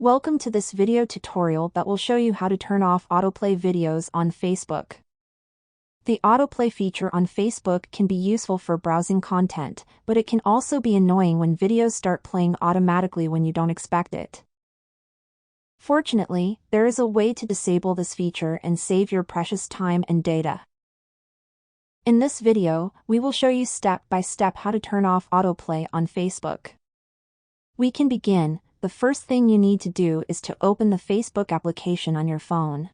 Welcome to this video tutorial that will show you how to turn off autoplay videos on Facebook. The autoplay feature on Facebook can be useful for browsing content, but it can also be annoying when videos start playing automatically when you don't expect it. Fortunately, there is a way to disable this feature and save your precious time and data. In this video, we will show you step by step how to turn off autoplay on Facebook. We can begin. The first thing you need to do is to open the Facebook application on your phone.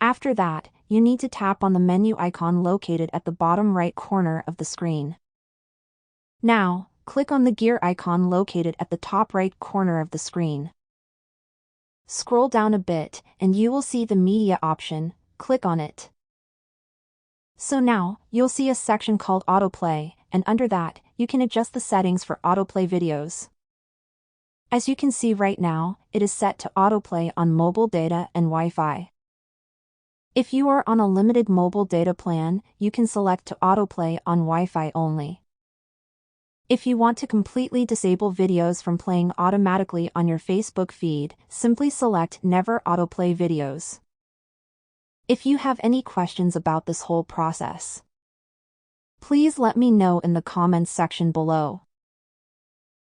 After that, you need to tap on the menu icon located at the bottom right corner of the screen. Now, click on the gear icon located at the top right corner of the screen. Scroll down a bit, and you will see the media option. Click on it. So now, you'll see a section called Autoplay, and under that, you can adjust the settings for autoplay videos. As you can see right now, it is set to autoplay on mobile data and Wi-Fi. If you are on a limited mobile data plan, you can select to autoplay on Wi-Fi only. If you want to completely disable videos from playing automatically on your Facebook feed, simply select Never Autoplay Videos. If you have any questions about this whole process, please let me know in the comments section below.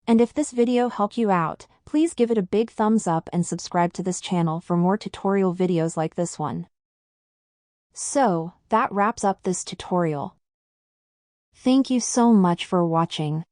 And if this video helped you out, please give it a big thumbs up and subscribe to this channel for more tutorial videos like this one. So, that wraps up this tutorial. Thank you so much for watching.